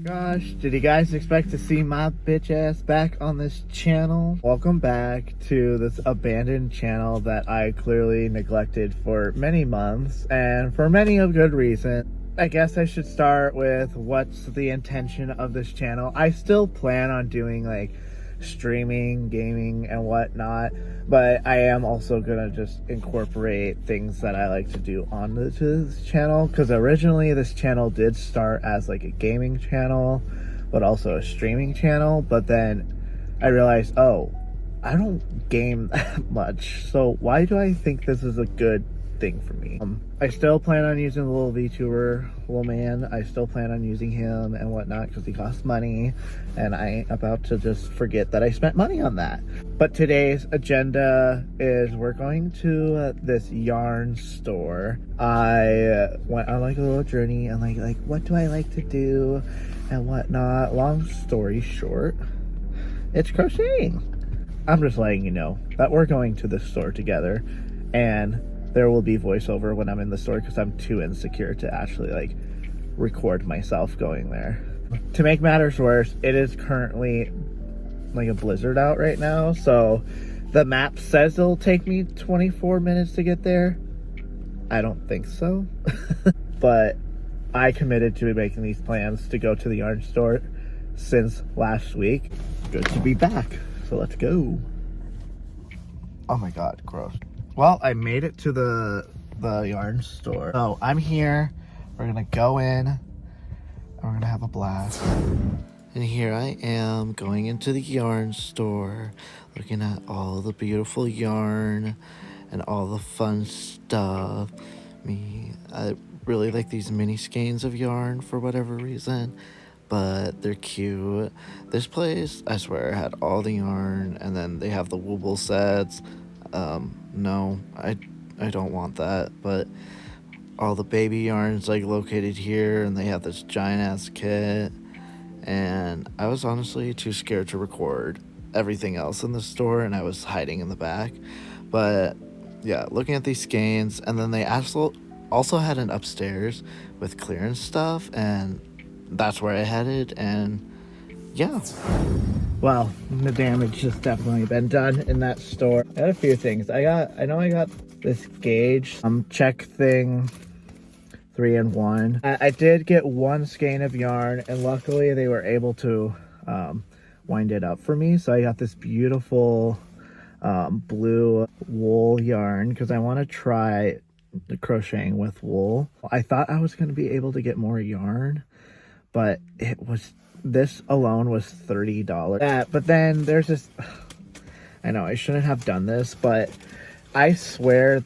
Gosh, did you guys expect to see my bitch ass back on this channel? Welcome back to this abandoned channel that I clearly neglected for many months, and for many of good reason. I guess I should start with what's the intention of this channel. I still plan on doing like streaming, gaming, and whatnot, but I am also gonna just incorporate things that I like to do onto this channel, because originally this channel did start as like a gaming channel but also a streaming channel, but then I realized, oh, I don't game that much, so why do I think this is a good thing for me? I still plan on using the little VTuber, little man. I still plan on using him and whatnot because he costs money, and I'm about to just forget that I spent money on that. But today's agenda is we're going to this yarn store. I went on like a little journey and like what do I like to do and whatnot. Long story short, it's crocheting. I'm just letting you know that we're going to this store together, and there will be voiceover when I'm in the store because I'm too insecure to actually like record myself going there. To make matters worse, it is currently like a blizzard out right now, so the map says it'll take me 24 minutes to get there. I don't think so. But I committed to making these plans to go to the yarn store since last week. Good to be back, so let's go. Oh my god, gross. Well, I made it to the yarn store. So I'm here. We're gonna go in and we're gonna have a blast. And here I am going into the yarn store, looking at all the beautiful yarn and all the fun stuff. I really like these mini skeins of yarn for whatever reason, but they're cute. This place, I swear, had all the yarn, and then they have the wooble sets. No, I don't want that, but all the baby yarns like located here, and they have this giant ass kit, and I was honestly too scared to record everything else in the store, and I was hiding in the back. But yeah, looking at these skeins, and then they also had an upstairs with clearance stuff, and that's where I headed, and yeah. Well, the damage has definitely been done in that store. I got a few things. I know I got this gauge, check thing, 3-in-1. I did get one skein of yarn, and luckily they were able to wind it up for me. So I got this beautiful blue wool yarn because I want to try the crocheting with wool. I thought I was going to be able to get more yarn, but this alone was $30. But then there's this, I know I shouldn't have done this, but I swear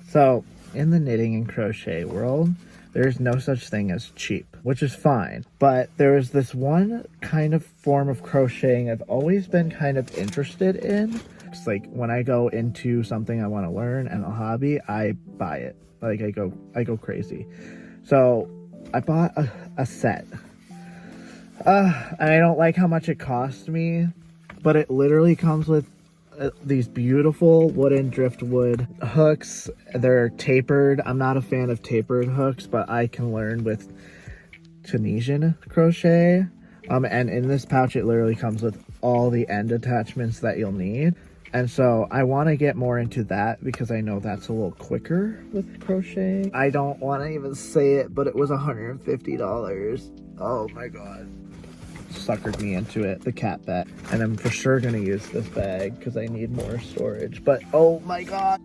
so in the knitting and crochet world, there's no such thing as cheap, which is fine. But there is this one kind of form of crocheting I've always been kind of interested in. It's like when I go into something I want to learn and a hobby, I buy it. Like I go crazy. So I bought a set. And I don't like how much it cost me, but it literally comes with these beautiful wooden driftwood hooks. They're tapered. I'm not a fan of tapered hooks, but I can learn with Tunisian crochet. And in this pouch, it literally comes with all the end attachments that you'll need. And so I want to get more into that because I know that's a little quicker with crochet. I don't want to even say it, but it was $150. Oh my god. Suckered me into it, the cat bag. And I'm for sure gonna use this bag because I need more storage. But oh my god,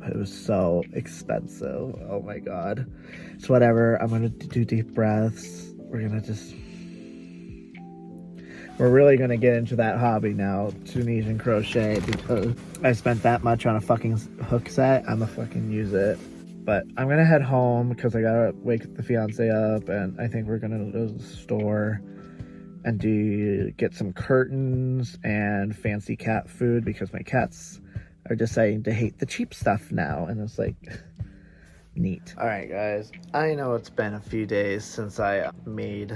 it was so expensive. Oh my god. It's whatever. I'm gonna do deep breaths. We're really gonna get into that hobby now, Tunisian crochet, because I spent that much on a fucking hook set. I'ma fucking use it. But I'm gonna head home because I gotta wake the fiance up, and I think we're gonna go to the store and get some curtains and fancy cat food because my cats are deciding to hate the cheap stuff now, and it's like neat. All right, guys, I know it's been a few days since I went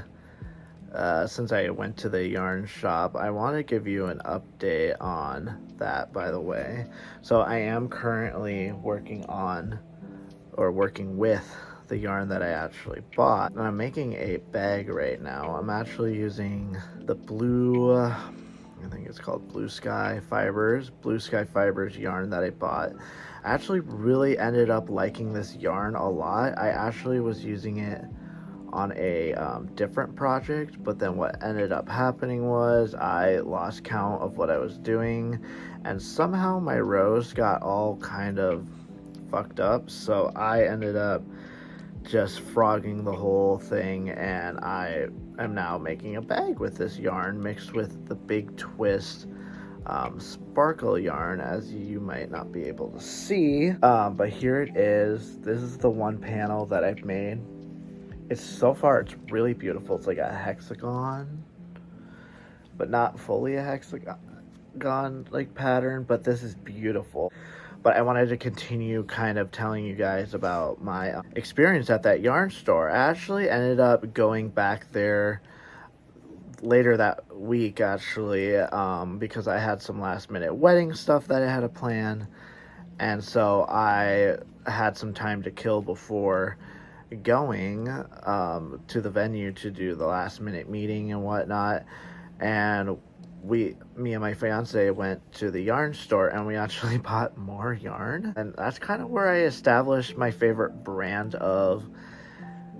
to the yarn shop. I want to give you an update on that, by the way. So I am currently working with the yarn that I actually bought. And I'm making a bag right now. I'm actually using the blue, I think it's called Blue Sky Fibers yarn that I bought. I actually really ended up liking this yarn a lot. I actually was using it on a different project, but then what ended up happening was I lost count of what I was doing, and somehow my rows got all kind of fucked up, so I ended up just frogging the whole thing, and I am now making a bag with this yarn mixed with the Big Twist sparkle yarn, as you might not be able to see, but here it is. This is the one panel that I've made. So far, it's really beautiful. It's like a hexagon, but not fully a hexagon like pattern, but this is beautiful. But I wanted to continue kind of telling you guys about my experience at that yarn store. I actually ended up going back there later that week, actually, because I had some last minute wedding stuff that I had to plan, and so I had some time to kill before going to the venue to do the last minute meeting and whatnot. And me and my fiance went to the yarn store, and we actually bought more yarn, and that's kind of where I established my favorite brand of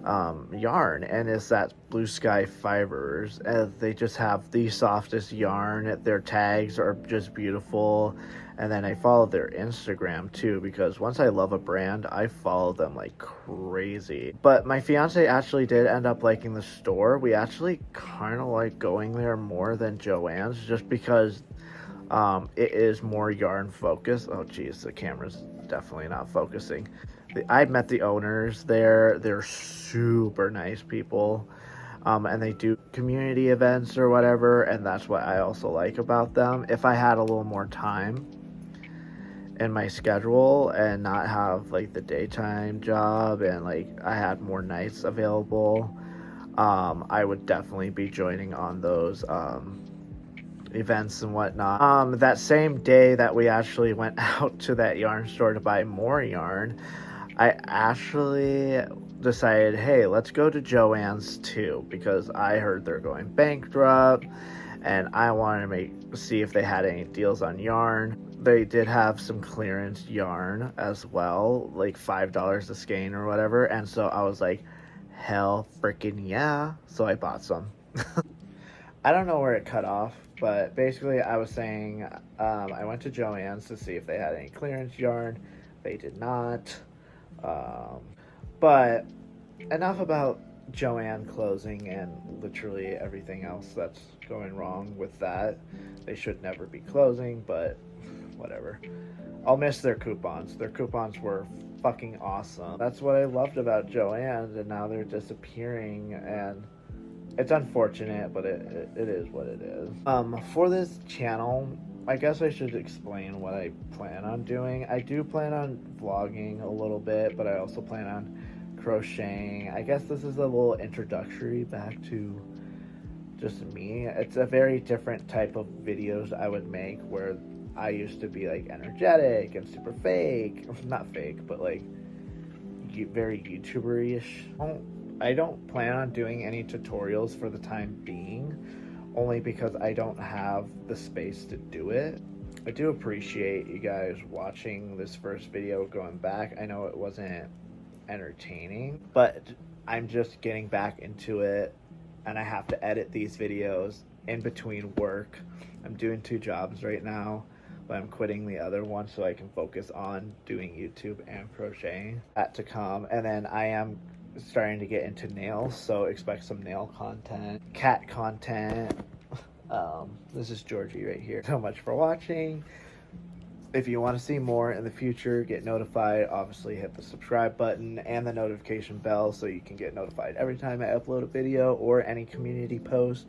yarn, and it's that Blue Sky Fibers. And they just have the softest yarn. Their tags are just beautiful. And then I follow their Instagram too, because once I love a brand, I follow them like crazy. But my fiance actually did end up liking the store. We actually kind of like going there more than Joann's, just because it is more yarn focused. Oh geez, the camera's definitely not focusing. I met the owners there. They're super nice people, and they do community events or whatever, and that's what I also like about them. If I had a little more time in my schedule and not have like the daytime job, and like I had more nights available, I would definitely be joining on those events and whatnot. That same day that we actually went out to that yarn store to buy more yarn, I actually decided, hey, let's go to Joann's too, because I heard they're going bankrupt, and I wanted to see if they had any deals on yarn. They did have some clearance yarn as well, like $5 a skein or whatever, and so I was like, hell freaking yeah, so I bought some. I don't know where it cut off, but basically I was saying I went to Joann's to see if they had any clearance yarn. They did not. But enough about Joann closing and literally everything else that's going wrong with that. They should never be closing, but whatever. I'll miss their coupons. Their coupons were fucking awesome. That's what I loved about Joann's, and now they're disappearing, and it's unfortunate, but it is what it is. For this channel, I guess I should explain what I plan on doing. I do plan on vlogging a little bit, but I also plan on crocheting. I guess this is a little introductory back to just me. It's a very different type of videos I would make, where I used to be like energetic and super fake. Not fake, but like very YouTuber-ish. I don't plan on doing any tutorials for the time being, only because I don't have the space to do it. I do appreciate you guys watching this first video going back. I know it wasn't entertaining, but I'm just getting back into it, and I have to edit these videos in between work. I'm doing 2 jobs right now, but I'm quitting the other one so I can focus on doing YouTube and crocheting. That to come. And then I am starting to get into nails, so expect some nail content, cat content. This is Georgie right here. So much for watching. If you want to see more in the future, get notified, obviously hit the subscribe button and the notification bell so you can get notified every time I upload a video or any community post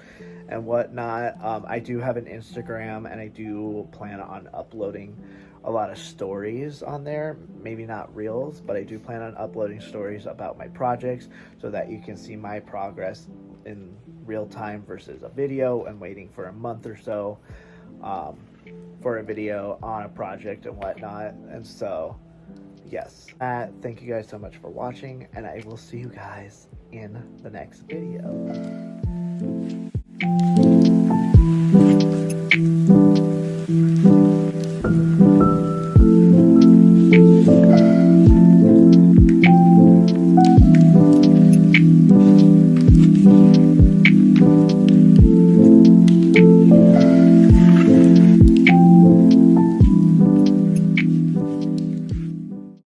and whatnot. I do have an Instagram, and I do plan on uploading a lot of stories on there. Maybe not reels, but I do plan on uploading stories about my projects so that you can see my progress in real time versus a video and waiting for a month or so for a video on a project and whatnot. And so yes. Thank you guys so much for watching, and I will see you guys in the next video.